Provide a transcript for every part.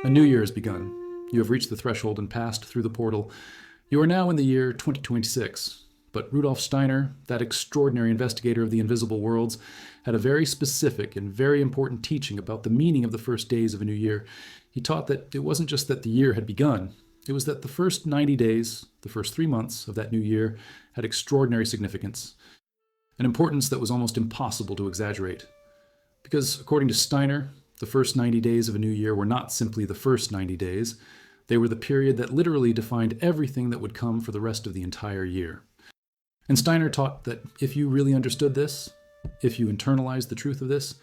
A new year has begun. You have reached the threshold and passed through the portal. You are now in the year 2026. But Rudolf Steiner, that extraordinary investigator of the invisible worlds, had a very specific and very important teaching about the meaning of the first days of a new year. He taught that it wasn't just that the year had begun, it was that the first 90 days, the first 3 months of that new year, had extraordinary significance, an importance that was almost impossible to exaggerate. Because, according to Steiner, the first 90 days of a new year were not simply the first 90 days, they were the period that literally defined everything that would come for the rest of the entire year. And Steiner taught that if you really understood this, if you internalized the truth of this,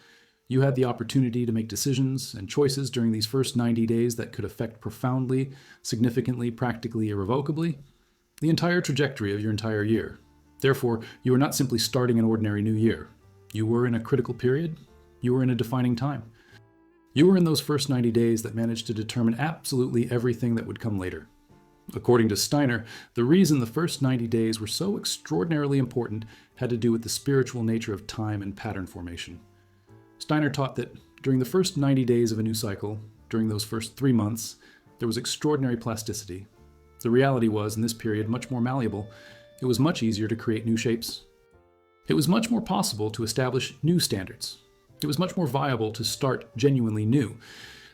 you had the opportunity to make decisions and choices during these first 90 days that could affect profoundly, significantly, practically, irrevocably the entire trajectory of your entire year. Therefore, you were not simply starting an ordinary new year. You were in a critical period. You were in a defining time. You were in those first 90 days that managed to determine absolutely everything that would come later. According to Steiner, the reason the first 90 days were so extraordinarily important had to do with the spiritual nature of time and pattern formation. Steiner taught that during the first 90 days of a new cycle, during those first 3 months, there was extraordinary plasticity. The reality was, in this period, much more malleable. It was much easier to create new shapes. It was much more possible to establish new standards. It was much more viable to start genuinely new,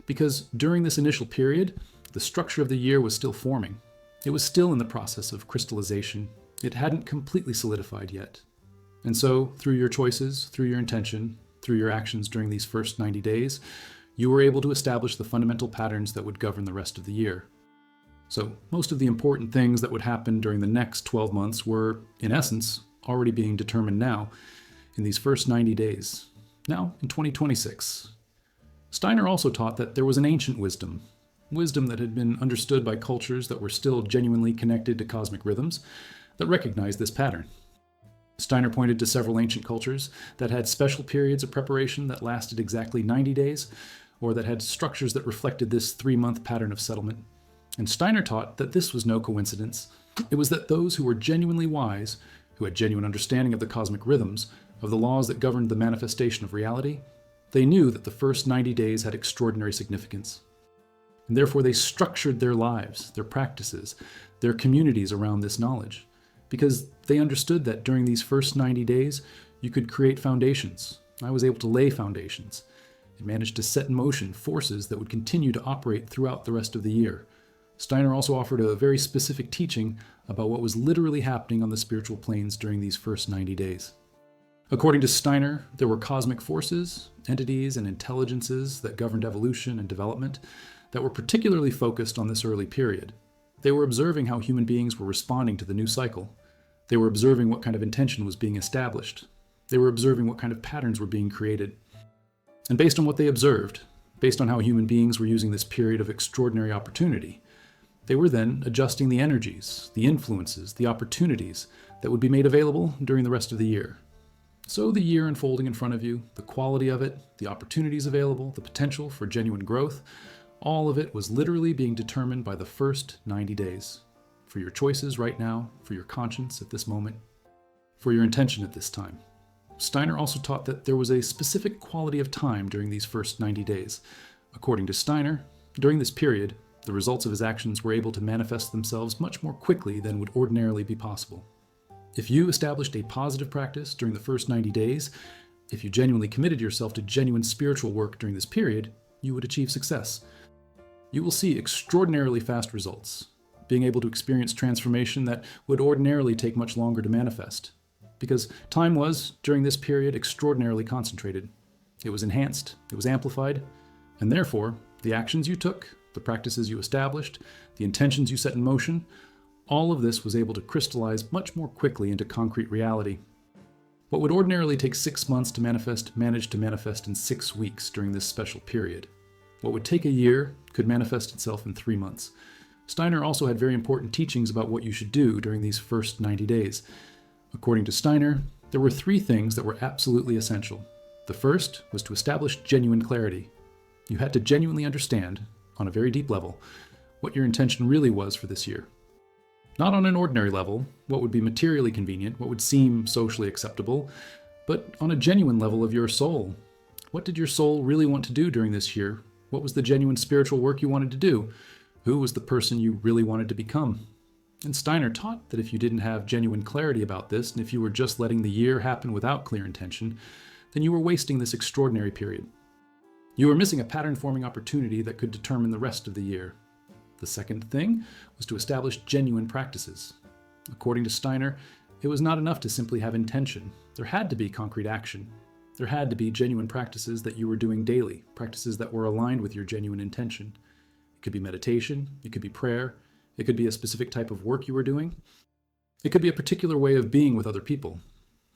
because during this initial period, the structure of the year was still forming. It was still in the process of crystallization. It hadn't completely solidified yet. And so, through your choices, through your intention, through your actions during these first 90 days, you were able to establish the fundamental patterns that would govern the rest of the year. So, most of the important things that would happen during the next 12 months were, in essence, already being determined now, in these first 90 days. Now, in 2026. Steiner also taught that there was an ancient wisdom that had been understood by cultures that were still genuinely connected to cosmic rhythms, that recognized this pattern. Steiner pointed to several ancient cultures that had special periods of preparation that lasted exactly 90 days, or that had structures that reflected this 3-month pattern of settlement. And Steiner taught that this was no coincidence. It was that those who were genuinely wise, who had genuine understanding of the cosmic rhythms, of the laws that governed the manifestation of reality, they knew that the first 90 days had extraordinary significance. And therefore they structured their lives, their practices, their communities around this knowledge, because they understood that during these first 90 days, you could create foundations. I was able to lay foundations. It managed to set in motion forces that would continue to operate throughout the rest of the year. Steiner also offered a very specific teaching about what was literally happening on the spiritual planes during these first 90 days. According to Steiner, there were cosmic forces, entities, and intelligences that governed evolution and development that were particularly focused on this early period. They were observing how human beings were responding to the new cycle. They were observing what kind of intention was being established. They were observing what kind of patterns were being created. And based on what they observed, based on how human beings were using this period of extraordinary opportunity, they were then adjusting the energies, the influences, the opportunities that would be made available during the rest of the year. So the year unfolding in front of you, the quality of it, the opportunities available, the potential for genuine growth, all of it was literally being determined by the first 90 days. For your choices right now, for your conscience at this moment, for your intention at this time. Steiner also taught that there was a specific quality of time during these first 90 days. According to Steiner, during this period, the results of his actions were able to manifest themselves much more quickly than would ordinarily be possible. If you established a positive practice during the first 90 days, if you genuinely committed yourself to genuine spiritual work during this period, you would achieve success. You will see extraordinarily fast results, being able to experience transformation that would ordinarily take much longer to manifest. Because time was, during this period, extraordinarily concentrated. It was enhanced, it was amplified, and therefore, the actions you took, the practices you established, the intentions you set in motion, all of this was able to crystallize much more quickly into concrete reality. What would ordinarily take 6 months to manifest managed to manifest in 6 weeks during this special period. What would take a year could manifest itself in 3 months. Steiner also had very important teachings about what you should do during these first 90 days. According to Steiner, there were 3 things that were absolutely essential. The first was to establish genuine clarity. You had to genuinely understand, on a very deep level, what your intention really was for this year. Not on an ordinary level, what would be materially convenient, what would seem socially acceptable, but on a genuine level of your soul. What did your soul really want to do during this year? What What was the genuine spiritual work you wanted to do? Who was the person you really wanted to become? And Steiner taught that if you didn't have genuine clarity about this, and if you were just letting the year happen without clear intention, then you were wasting this extraordinary period. You were missing a pattern-forming opportunity that could determine the rest of the year. The second thing was to establish genuine practices. According to Steiner, it was not enough to simply have intention. There had to be concrete action. There had to be genuine practices that you were doing daily, practices that were aligned with your genuine intention. It could be meditation, it could be prayer, it could be a specific type of work you were doing. It could be a particular way of being with other people.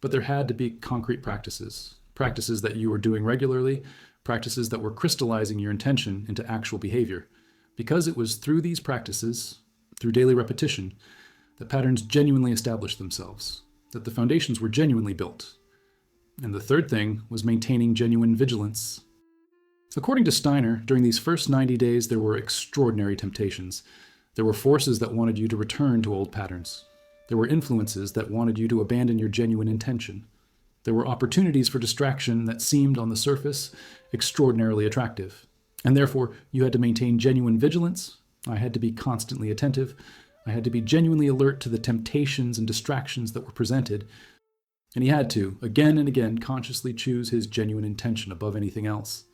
But there had to be concrete practices, practices that you were doing regularly, practices that were crystallizing your intention into actual behavior. Because it was through these practices, through daily repetition, that patterns genuinely established themselves, that the foundations were genuinely built. And the third thing was maintaining genuine vigilance. According to Steiner, during these first 90 days, there were extraordinary temptations. There were forces that wanted you to return to old patterns. There were influences that wanted you to abandon your genuine intention. There were opportunities for distraction that seemed, on the surface, extraordinarily attractive. And therefore, you had to maintain genuine vigilance. I had to be constantly attentive. I had to be genuinely alert to the temptations and distractions that were presented. And he had to, again and again, consciously choose his genuine intention above anything else.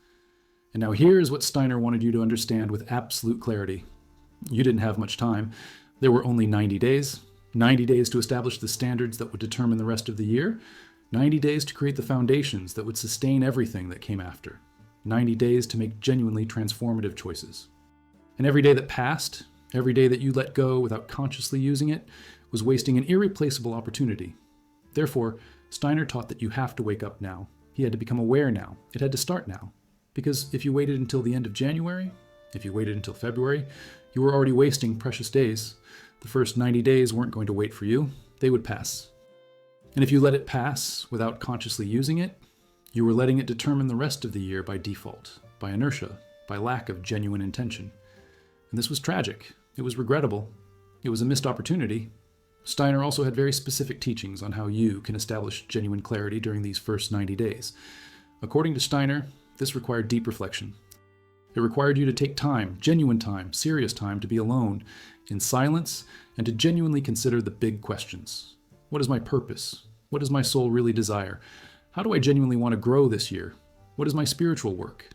And now here is what Steiner wanted you to understand with absolute clarity. You didn't have much time. There were only 90 days. 90 days to establish the standards that would determine the rest of the year. 90 days to create the foundations that would sustain everything that came after. 90 days to make genuinely transformative choices. And every day that passed, every day that you let go without consciously using it, was wasting an irreplaceable opportunity. Therefore, Steiner taught that you have to wake up now. He had to become aware now. It had to start now. Because if you waited until the end of January, if you waited until February, you were already wasting precious days. The first 90 days weren't going to wait for you. They would pass. And if you let it pass without consciously using it, you were letting it determine the rest of the year by default, by inertia, by lack of genuine intention. And this was tragic. It was regrettable. It was a missed opportunity. Steiner also had very specific teachings on how you can establish genuine clarity during these first 90 days. According to Steiner, this required deep reflection. It required you to take time, genuine time, serious time to be alone, in silence, and to genuinely consider the big questions. What is my purpose? What does my soul really desire? How do I genuinely want to grow this year? What is my spiritual work?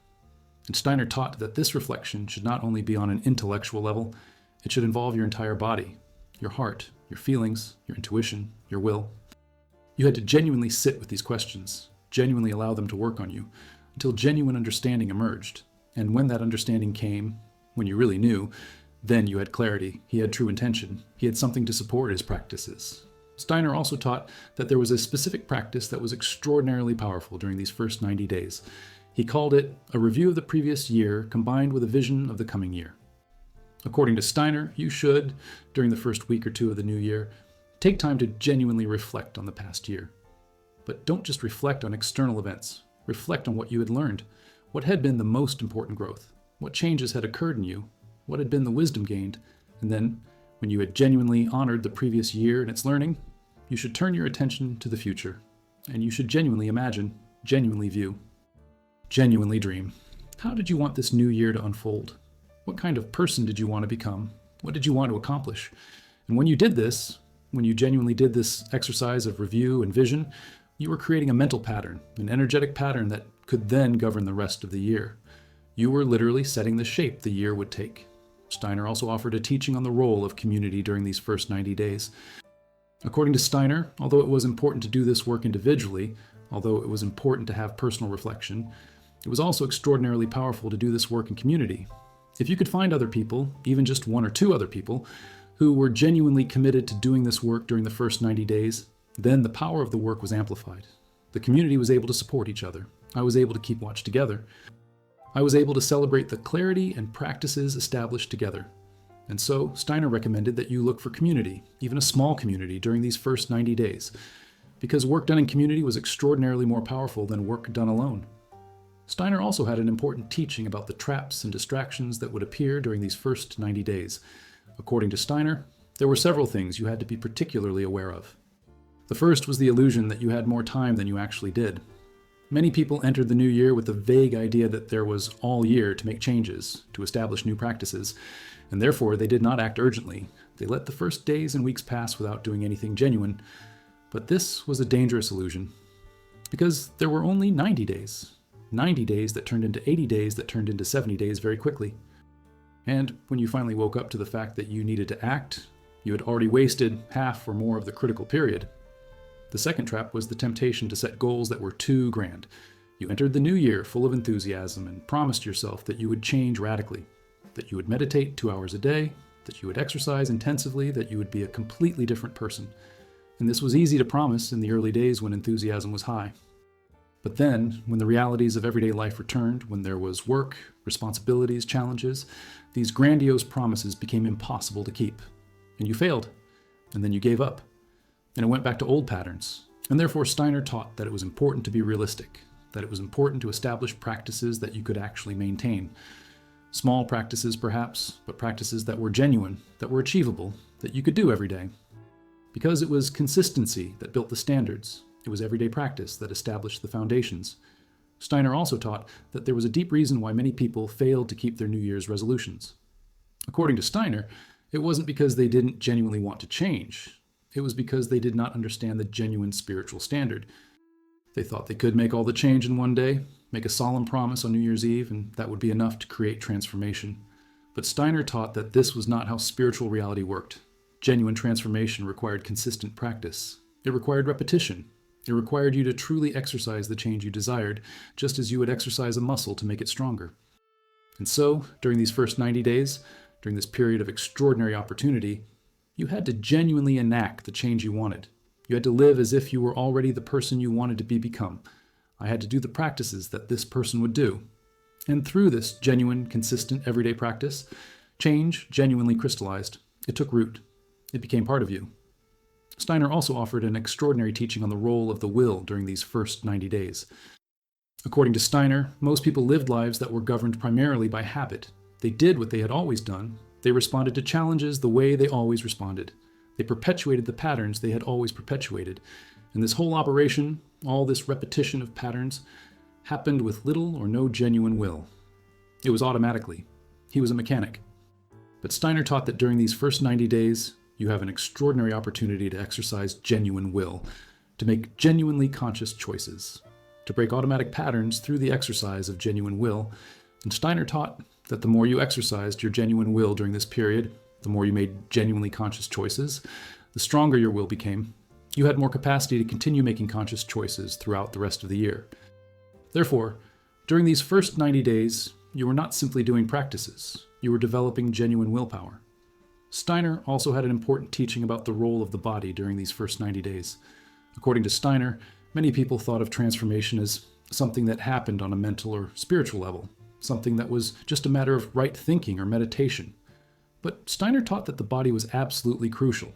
And Steiner taught that this reflection should not only be on an intellectual level, it should involve your entire body, your heart, your feelings, your intuition, your will. You had to genuinely sit with these questions, genuinely allow them to work on you, until genuine understanding emerged. And when that understanding came, when you really knew, then you had clarity, he had true intention, he had something to support his practices. Steiner also taught that there was a specific practice that was extraordinarily powerful during these first 90 days. He called it a review of the previous year combined with a vision of the coming year. According to Steiner, you should, during the first week or two of the new year, take time to genuinely reflect on the past year. But don't just reflect on external events. Reflect on what you had learned. What had been the most important growth? What changes had occurred in you? What had been the wisdom gained? And then, when you had genuinely honored the previous year and its learning, you should turn your attention to the future. And you should genuinely imagine, genuinely view, genuinely dream. How did you want this new year to unfold? What kind of person did you want to become? What did you want to accomplish? And when you did this, when you genuinely did this exercise of review and vision, you were creating a mental pattern, an energetic pattern that could then govern the rest of the year. You were literally setting the shape the year would take. Steiner also offered a teaching on the role of community during these first 90 days. According to Steiner, although it was important to do this work individually, although it was important to have personal reflection, it was also extraordinarily powerful to do this work in community. If you could find other people, even just one or two other people, who were genuinely committed to doing this work during the first 90 days, then the power of the work was amplified. The community was able to support each other. I was able to keep watch together. I was able to celebrate the clarity and practices established together. And so, Steiner recommended that you look for community, even a small community, during these first 90 days, because work done in community was extraordinarily more powerful than work done alone. Steiner also had an important teaching about the traps and distractions that would appear during these first 90 days. According to Steiner, there were several things you had to be particularly aware of. The first was the illusion that you had more time than you actually did. Many people entered the new year with the vague idea that there was all year to make changes, to establish new practices, and therefore they did not act urgently. They let the first days and weeks pass without doing anything genuine. But this was a dangerous illusion, because there were only 90 days. 90 days that turned into 80 days that turned into 70 days very quickly. And when you finally woke up to the fact that you needed to act, you had already wasted half or more of the critical period. The second trap was the temptation to set goals that were too grand. You entered the new year full of enthusiasm and promised yourself that you would change radically, that you would meditate 2 hours a day, that you would exercise intensively, that you would be a completely different person. And this was easy to promise in the early days when enthusiasm was high. But then, when the realities of everyday life returned, when there was work, responsibilities, challenges, these grandiose promises became impossible to keep. And you failed. And then you gave up. And it went back to old patterns. And therefore Steiner taught that it was important to be realistic, that it was important to establish practices that you could actually maintain. Small practices perhaps, but practices that were genuine, that were achievable, that you could do every day. Because it was consistency that built the standards. It was everyday practice that established the foundations. Steiner also taught that there was a deep reason why many people failed to keep their New Year's resolutions. According to Steiner, it wasn't because they didn't genuinely want to change. It was because they did not understand the genuine spiritual standard. They thought they could make all the change in one day, make a solemn promise on New Year's Eve, and that would be enough to create transformation. But Steiner taught that this was not how spiritual reality worked. Genuine transformation required consistent practice. It required repetition. It required you to truly exercise the change you desired, just as you would exercise a muscle to make it stronger. And so, during these first 90 days, during this period of extraordinary opportunity, you had to genuinely enact the change you wanted. You had to live as if you were already the person you wanted to become. I had to do the practices that this person would do. And through this genuine, consistent, everyday practice, change genuinely crystallized. It took root. It became part of you. Steiner also offered an extraordinary teaching on the role of the will during these first 90 days. According to Steiner, most people lived lives that were governed primarily by habit. They did what they had always done. They responded to challenges the way they always responded. They perpetuated the patterns they had always perpetuated. And this whole operation, all this repetition of patterns, happened with little or no genuine will. It was automatically. He was a mechanic. But Steiner taught that during these first 90 days, you have an extraordinary opportunity to exercise genuine will, to make genuinely conscious choices, to break automatic patterns through the exercise of genuine will. And Steiner taught that the more you exercised your genuine will during this period, the more you made genuinely conscious choices, the stronger your will became. You had more capacity to continue making conscious choices throughout the rest of the year. Therefore, during these first 90 days, you were not simply doing practices. You were developing genuine willpower. Steiner also had an important teaching about the role of the body during these first 90 days. According to Steiner, many people thought of transformation as something that happened on a mental or spiritual level, something that was just a matter of right thinking or meditation. But Steiner taught that the body was absolutely crucial,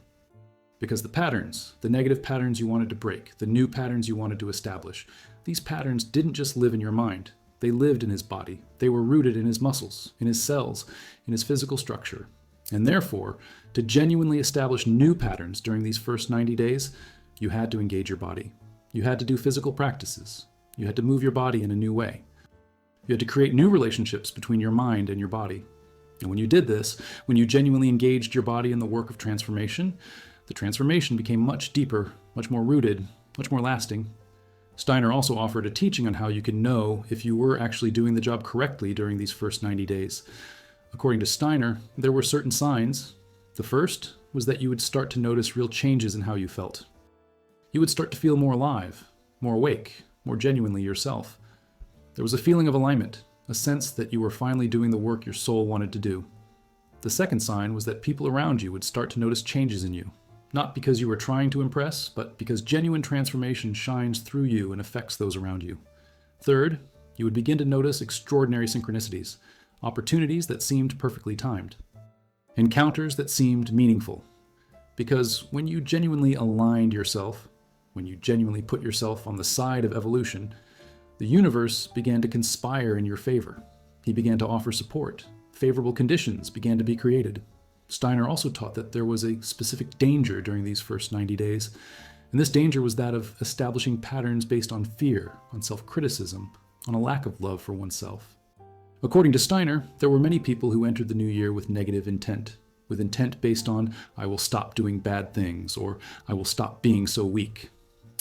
because the patterns, the negative patterns you wanted to break, the new patterns you wanted to establish, these patterns didn't just live in your mind. They lived in his body. They were rooted in his muscles, in his cells, in his physical structure. And therefore, to genuinely establish new patterns during these first 90 days, you had to engage your body. You had to do physical practices. You had to move your body in a new way. You had to create new relationships between your mind and your body. And when you did this, when you genuinely engaged your body in the work of transformation, the transformation became much deeper, much more rooted, much more lasting. Steiner also offered a teaching on how you can know if you were actually doing the job correctly during these first 90 days. According to Steiner, there were certain signs. The first was that you would start to notice real changes in how you felt. You would start to feel more alive, more awake, more genuinely yourself. There was a feeling of alignment, a sense that you were finally doing the work your soul wanted to do. The second sign was that people around you would start to notice changes in you, not because you were trying to impress, but because genuine transformation shines through you and affects those around you. Third, you would begin to notice extraordinary synchronicities, opportunities that seemed perfectly timed, encounters that seemed meaningful. Because when you genuinely aligned yourself, when you genuinely put yourself on the side of evolution, the universe began to conspire in your favor. He began to offer support. Favorable conditions began to be created. Steiner also taught that there was a specific danger during these first 90 days, And this danger was that of establishing patterns based on fear, on self-criticism, on a lack of love for oneself. According to Steiner, there were many people who entered the new year with negative intent, with intent based on, I will stop doing bad things, or I will stop being so weak.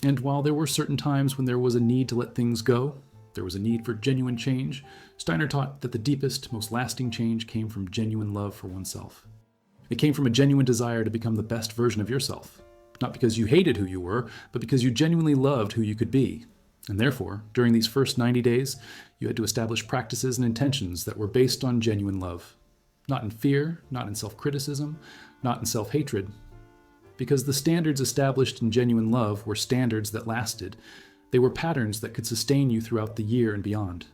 And while there were certain times when there was a need to let things go, there was a need for genuine change, Steiner taught that the deepest, most lasting change came from genuine love for oneself. It came from a genuine desire to become the best version of yourself, not because you hated who you were, but because you genuinely loved who you could be. And therefore, during these first 90 days, you had to establish practices and intentions that were based on genuine love. Not in fear, not in self-criticism, not in self-hatred. Because the standards established in genuine love were standards that lasted. They were patterns that could sustain you throughout the year and beyond.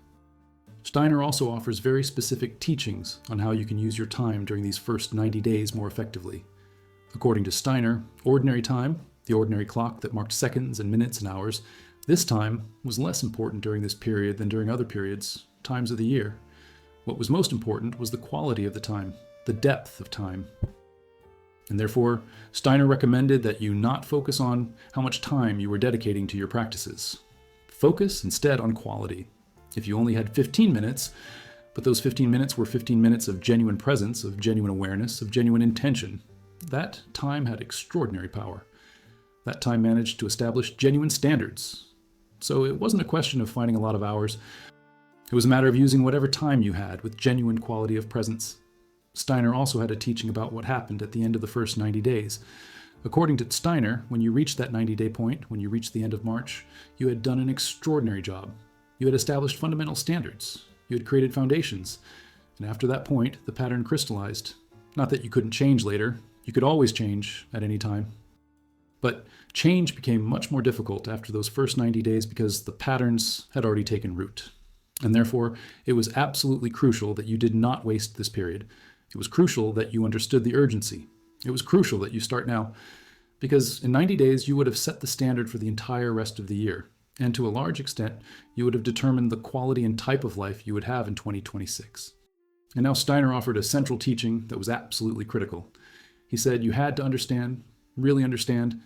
Steiner also offers very specific teachings on how you can use your time during these first 90 days more effectively. According to Steiner, ordinary time, the ordinary clock that marked seconds and minutes and hours, this time was less important during this period than during other periods, times of the year. What was most important was the quality of the time, the depth of time. And therefore, Steiner recommended that you not focus on how much time you were dedicating to your practices. Focus instead on quality. If you only had 15 minutes, but those 15 minutes were 15 minutes of genuine presence, of genuine awareness, of genuine intention, that time had extraordinary power. That time managed to establish genuine standards. So it wasn't a question of finding a lot of hours. It was a matter of using whatever time you had with genuine quality of presence. Steiner also had a teaching about what happened at the end of the first 90 days. According to Steiner, when you reached that 90-day point, when you reached the end of March, you had done an extraordinary job. You had established fundamental standards. You had created foundations. And after that point, the pattern crystallized. Not that you couldn't change later. You could always change at any time. But change became much more difficult after those first 90 days because the patterns had already taken root. And therefore, it was absolutely crucial that you did not waste this period. It was crucial that you understood the urgency. It was crucial that you start now. Because in 90 days, you would have set the standard for the entire rest of the year. And to a large extent, you would have determined the quality and type of life you would have in 2026. And now Steiner offered a central teaching that was absolutely critical. He said you had to understand, really understand,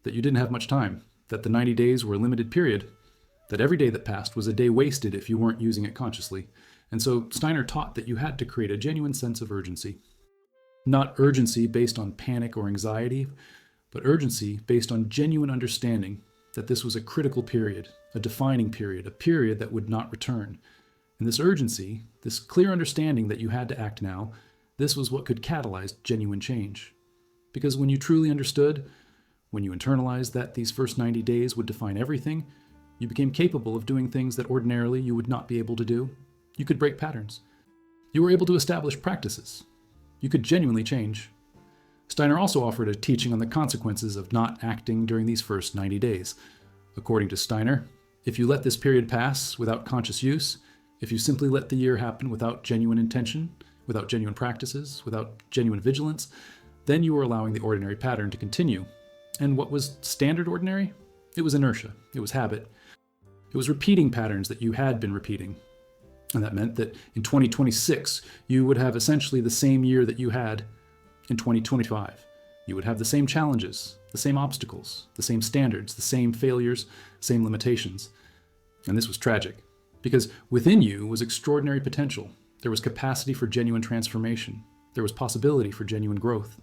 that you didn't have much time, that the 90 days were a limited period, that every day that passed was a day wasted if you weren't using it consciously. And so Steiner taught that you had to create a genuine sense of urgency. Not urgency based on panic or anxiety, but urgency based on genuine understanding that this was a critical period, a defining period, a period that would not return. And this urgency, this clear understanding that you had to act now, this was what could catalyze genuine change. Because when you truly understood, when you internalized that these first 90 days would define everything, you became capable of doing things that ordinarily you would not be able to do. You could break patterns. You were able to establish practices. You could genuinely change. Steiner also offered a teaching on the consequences of not acting during these first 90 days. According to Steiner, if you let this period pass without conscious use, if you simply let the year happen without genuine intention, without genuine practices, without genuine vigilance, then you were allowing the ordinary pattern to continue. And what was standard ordinary? It was inertia. It was habit. It was repeating patterns that you had been repeating. And that meant that in 2026, you would have essentially the same year that you had in 2025. You would have the same challenges, the same obstacles, the same standards, the same failures, same limitations. And this was tragic, because within you was extraordinary potential. There was capacity for genuine transformation. There was possibility for genuine growth.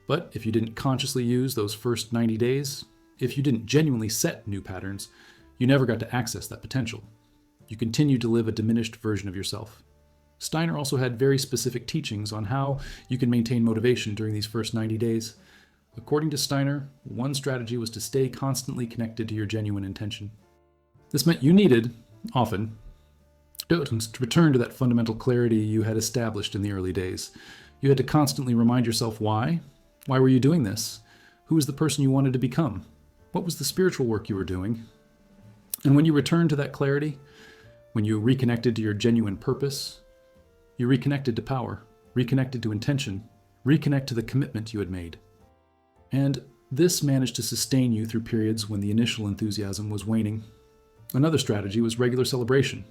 But if you didn't consciously use those first 90 days, if you didn't genuinely set new patterns, you never got to access that potential. You continued to live a diminished version of yourself. Steiner also had very specific teachings on how you can maintain motivation during these first 90 days. According to Steiner, one strategy was to stay constantly connected to your genuine intention. This meant you needed, often, to return to that fundamental clarity you had established in the early days. You had to constantly remind yourself why. Why were you doing this? Who was the person you wanted to become? What was the spiritual work you were doing? And when you returned to that clarity, when you reconnected to your genuine purpose, you reconnected to power, reconnected to intention, reconnect to the commitment you had made. And this managed to sustain you through periods when the initial enthusiasm was waning. Another strategy was regular celebration.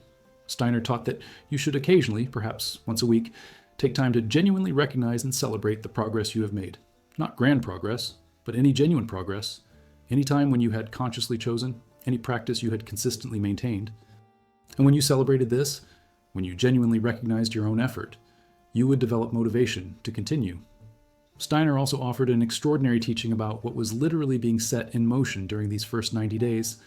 Steiner taught that you should occasionally, perhaps once a week, take time to genuinely recognize and celebrate the progress you have made. Not grand progress, but any genuine progress. any time when you had consciously chosen, any practice you had consistently maintained. And when you celebrated this, when you genuinely recognized your own effort, you would develop motivation to continue. Steiner also offered an extraordinary teaching about what was literally being set in motion during these first 90 days.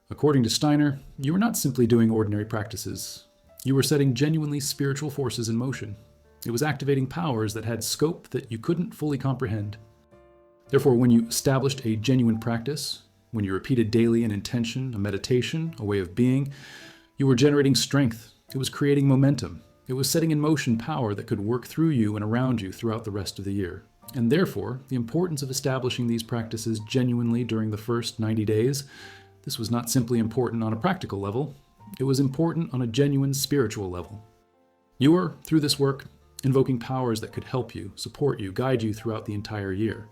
According to Steiner, you were not simply doing ordinary practices. You were setting genuinely spiritual forces in motion. It was activating powers that had scope that you couldn't fully comprehend. Therefore, when you established a genuine practice, when you repeated daily an intention, a meditation, a way of being, you were generating strength. It was creating momentum. It was setting in motion power that could work through you and around you throughout the rest of the year. And therefore, the importance of establishing these practices genuinely during the first 90 days, this was not simply important on a practical level, it was important on a genuine spiritual level. You were, through this work, invoking powers that could help you, support you, guide you throughout the entire year.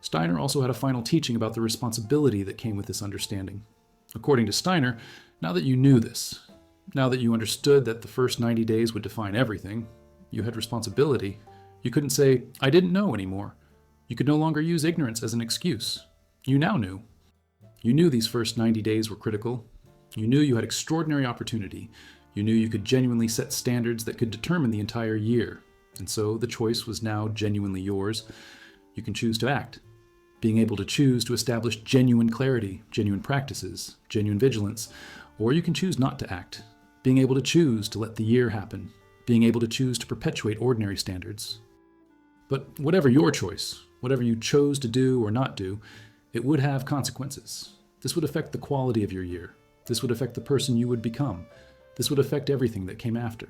Steiner also had a final teaching about the responsibility that came with this understanding. According to Steiner, now that you knew this, now that you understood that the first 90 days would define everything, you had responsibility. You couldn't say, "I didn't know" anymore. You could no longer use ignorance as an excuse. You now knew. You knew these first 90 days were critical. You knew you had extraordinary opportunity. You knew you could genuinely set standards that could determine the entire year. And so the choice was now genuinely yours. You can choose to act. Being able to choose to establish genuine clarity, genuine practices, genuine vigilance, or you can choose not to act. Being able to choose to let the year happen. Being able to choose to perpetuate ordinary standards. But whatever your choice, whatever you chose to do or not do, it would have consequences. This would affect the quality of your year. This would affect the person you would become. This would affect everything that came after.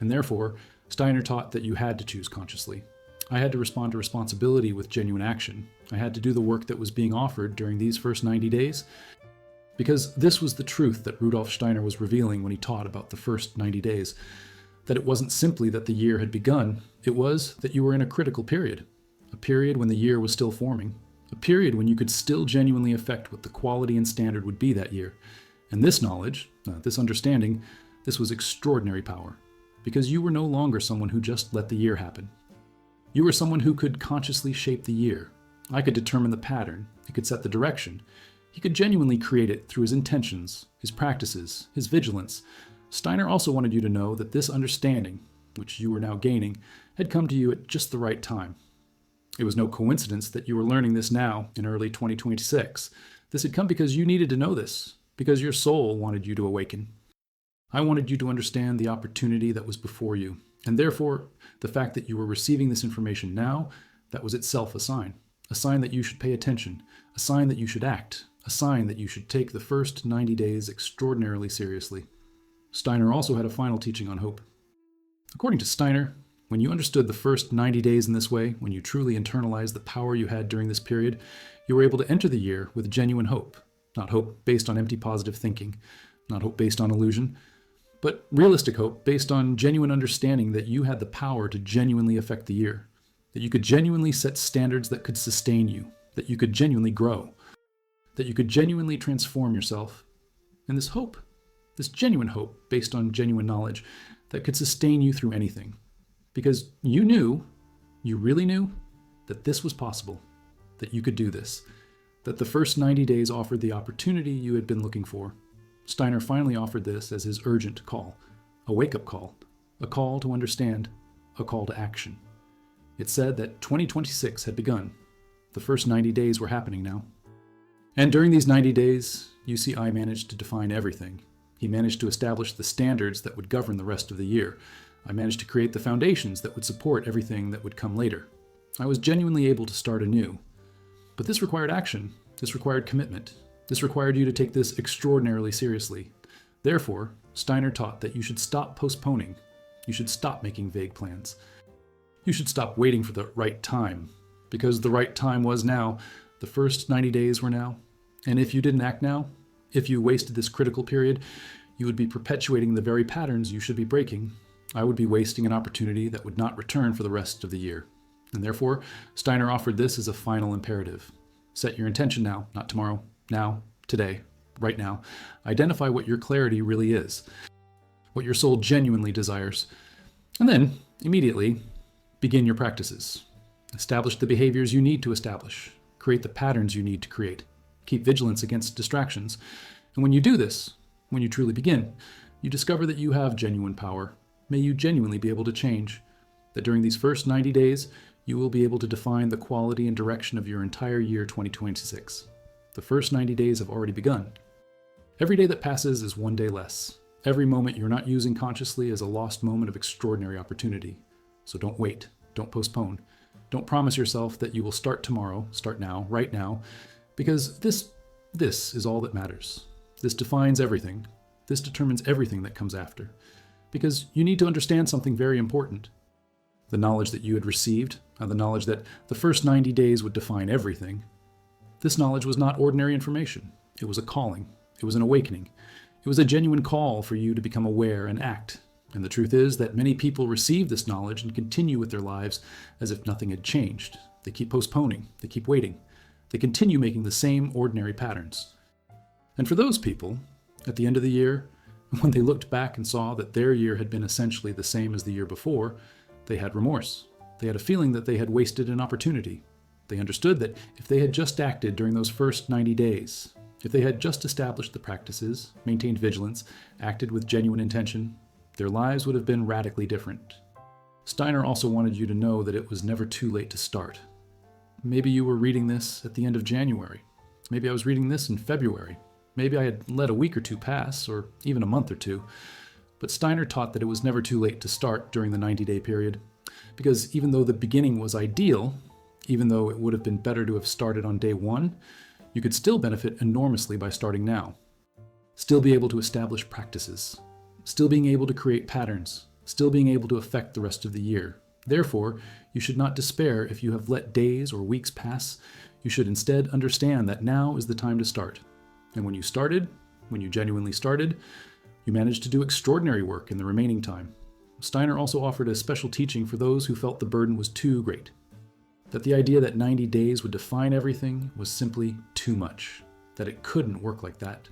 And therefore, Steiner taught that you had to choose consciously. I had to respond to responsibility with genuine action. I had to do the work that was being offered during these first 90 days. Because this was the truth that Rudolf Steiner was revealing when he taught about the first 90 days. That it wasn't simply that the year had begun, it was that you were in a critical period. A period when the year was still forming. A period when you could still genuinely affect what the quality and standard would be that year. And this knowledge, this understanding, this was extraordinary power. Because you were no longer someone who just let the year happen. You were someone who could consciously shape the year. I could determine the pattern. He could set the direction. He could genuinely create it through his intentions, his practices, his vigilance. Steiner also wanted you to know that this understanding, which you were now gaining, had come to you at just the right time. It was no coincidence that you were learning this now in early 2026. This had come because you needed to know this, because your soul wanted you to awaken. I wanted you to understand the opportunity that was before you, and therefore, the fact that you were receiving this information now, that was itself a sign that you should pay attention, a sign that you should act, a sign that you should take the first 90 days extraordinarily seriously. Steiner also had a final teaching on hope. According to Steiner, when you understood the first 90 days in this way, when you truly internalized the power you had during this period, you were able to enter the year with genuine hope. Not hope based on empty positive thinking, not hope based on illusion, but realistic hope based on genuine understanding that you had the power to genuinely affect the year, that you could genuinely set standards that could sustain you, that you could genuinely grow, that you could genuinely transform yourself. And this hope, this genuine hope based on genuine knowledge that could sustain you through anything. Because you knew, you really knew, that this was possible, that you could do this, that the first 90 days offered the opportunity you had been looking for. Steiner finally offered this as his urgent call, a wake-up call, a call to understand, a call to action. It said that 2026 had begun. The first 90 days were happening now. And during these 90 days, UCI managed to define everything. He managed to establish the standards that would govern the rest of the year. I managed to create the foundations that would support everything that would come later. I was genuinely able to start anew. But this required action. This required commitment. This required you to take this extraordinarily seriously. Therefore, Steiner taught that you should stop postponing. You should stop making vague plans. You should stop waiting for the right time. Because the right time was now. The first 90 days were now. And if you didn't act now, if you wasted this critical period, you would be perpetuating the very patterns you should be breaking. I would be wasting an opportunity that would not return for the rest of the year. And therefore, Steiner offered this as a final imperative. Set your intention now, not tomorrow, now, today, right now. Identify what your clarity really is, what your soul genuinely desires. And then, immediately, begin your practices. Establish the behaviors you need to establish. Create the patterns you need to create. keep vigilance against distractions. And when you do this, when you truly begin, you discover that you have genuine power. May you genuinely be able to change. That during these first 90 days, you will be able to define the quality and direction of your entire year 2026. The first 90 days have already begun. Every day that passes is one day less. Every moment you're not using consciously is a lost moment of extraordinary opportunity. So don't wait. Don't postpone. Don't promise yourself that you will start tomorrow, start now, right now, because this is all that matters. This defines everything. This determines everything that comes after. Because you need to understand something very important. The knowledge that you had received, the knowledge that the first 90 days would define everything, this knowledge was not ordinary information. It was a calling. It was an awakening. It was a genuine call for you to become aware and act. And the truth is that many people receive this knowledge and continue with their lives as if nothing had changed. They keep postponing. They keep waiting. They continue making the same ordinary patterns. And for those people, at the end of the year, when they looked back and saw that their year had been essentially the same as the year before, they had remorse. They had a feeling that they had wasted an opportunity. They understood that if they had just acted during those first 90 days, if they had just established the practices, maintained vigilance, acted with genuine intention, their lives would have been radically different. Steiner also wanted you to know that it was never too late to start. Maybe you were reading this at the end of January. Maybe I was reading this in February. Maybe I had let a week or two pass, or even a month or two. But Steiner taught that it was never too late to start during the 90-day period, because even though the beginning was ideal, even though it would have been better to have started on day one, you could still benefit enormously by starting now. Still be able to establish practices. Still being able to create patterns. Still being able to affect the rest of the year. Therefore, you should not despair if you have let days or weeks pass. You should instead understand that now is the time to start. And when you started, when you genuinely started, you managed to do extraordinary work in the remaining time. Steiner also offered a special teaching for those who felt the burden was too great. That the idea that 90 days would define everything was simply too much. That it couldn't work like that.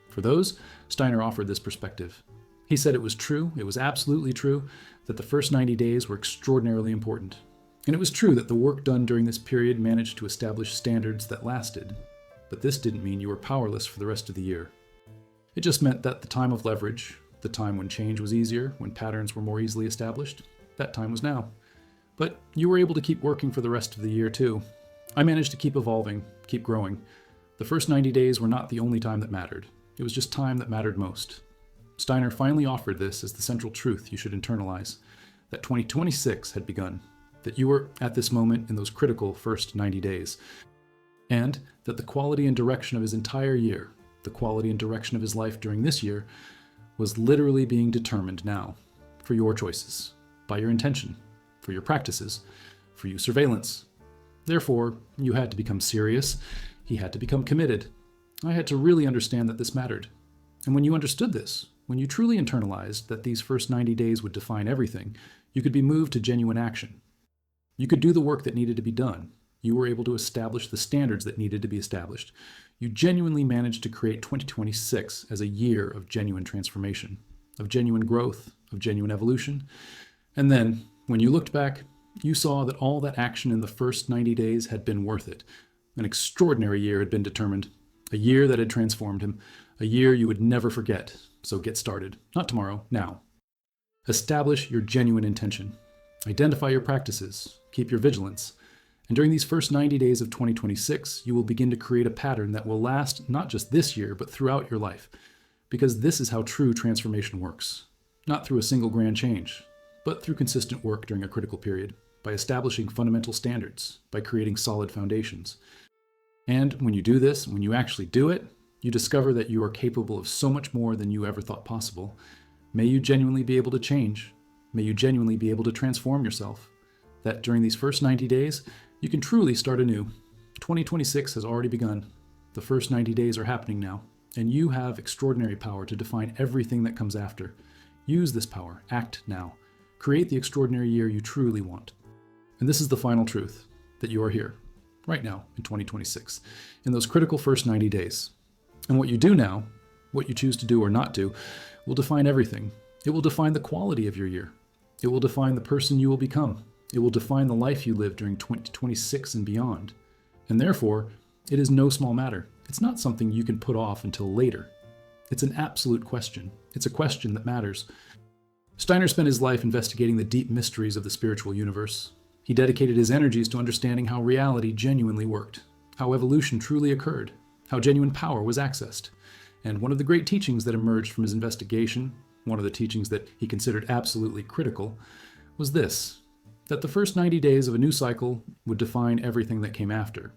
For those, Steiner offered this perspective. He said it was true, it was absolutely true, that the first 90 days were extraordinarily important. And it was true that the work done during this period managed to establish standards that lasted. But this didn't mean you were powerless for the rest of the year. It just meant that the time of leverage, the time when change was easier, when patterns were more easily established, that time was now. But you were able to keep working for the rest of the year too. I managed to keep evolving, keep growing. The first 90 days were not the only time that mattered. It was just time that mattered most. Steiner finally offered this as the central truth you should internalize, that 2026 had begun, that you were at this moment in those critical first 90 days, and that the quality and direction of his entire year, the quality and direction of his life during this year, was literally being determined now, for your choices, by your intention, for your practices, for your surveillance. Therefore, you had to become serious. He had to become committed. I had to really understand that this mattered. And when you understood this, when you truly internalized that these first 90 days would define everything, you could be moved to genuine action. You could do the work that needed to be done. You were able to establish the standards that needed to be established. You genuinely managed to create 2026 as a year of genuine transformation, of genuine growth, of genuine evolution. And then, when you looked back, you saw that all that action in the first 90 days had been worth it. An extraordinary year had been determined, a year that had transformed him, a year you would never forget. So get started. Not tomorrow, now. Establish your genuine intention. Identify your practices. Keep your vigilance. And during these first 90 days of 2026, you will begin to create a pattern that will last not just this year, but throughout your life. Because this is how true transformation works. Not through a single grand change, but through consistent work during a critical period, by establishing fundamental standards, by creating solid foundations. And when you do this, when you actually do it, you discover that you are capable of so much more than you ever thought possible. May you genuinely be able to change. May you genuinely be able to transform yourself. That during these first 90 days, you can truly start anew. 2026 has already begun. The first 90 days are happening now, and you have extraordinary power to define everything that comes after. Use this power. Act now. Create the extraordinary year you truly want. And this is the final truth, that you are here, right now, in 2026, in those critical first 90 days. And what you do now, what you choose to do or not do, will define everything. It will define the quality of your year. It will define the person you will become. It will define the life you live during 2026 and beyond. And therefore, it is no small matter. It's not something you can put off until later. It's an absolute question. It's a question that matters. Steiner spent his life investigating the deep mysteries of the spiritual universe. He dedicated his energies to understanding how reality genuinely worked, how evolution truly occurred, how genuine power was accessed. And one of the great teachings that emerged from his investigation, one of the teachings that he considered absolutely critical, was this: that the first 90 days of a new cycle would define everything that came after.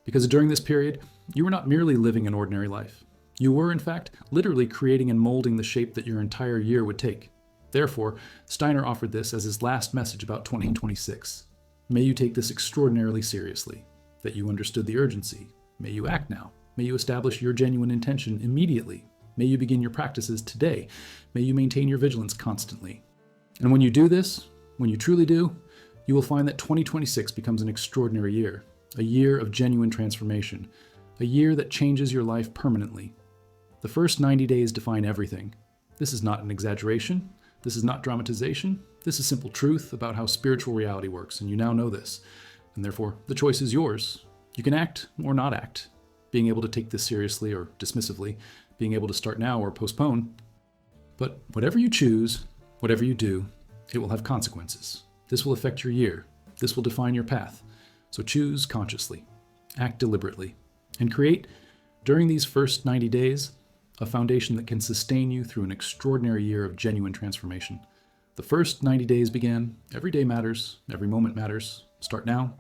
Because during this period, you were not merely living an ordinary life. You were, in fact, literally creating and molding the shape that your entire year would take. Therefore, Steiner offered this as his last message about 2026. May you take this extraordinarily seriously, that you understood the urgency. May you act now. May you establish your genuine intention immediately. May you begin your practices today. May you maintain your vigilance constantly. And when you do this, when you truly do, you will find that 2026 becomes an extraordinary year, a year of genuine transformation, a year that changes your life permanently. The first 90 days define everything. This is not an exaggeration. This is not dramatization. This is simple truth about how spiritual reality works, and you now know this. And therefore, the choice is yours. You can act or not act, being able to take this seriously or dismissively, being able to start now or postpone. But whatever you choose, whatever you do, it will have consequences. This will affect your year. This will define your path. So choose consciously, act deliberately, and create, during these first 90 days, a foundation that can sustain you through an extraordinary year of genuine transformation. The first 90 days begin. Every day matters. Every moment matters. Start now.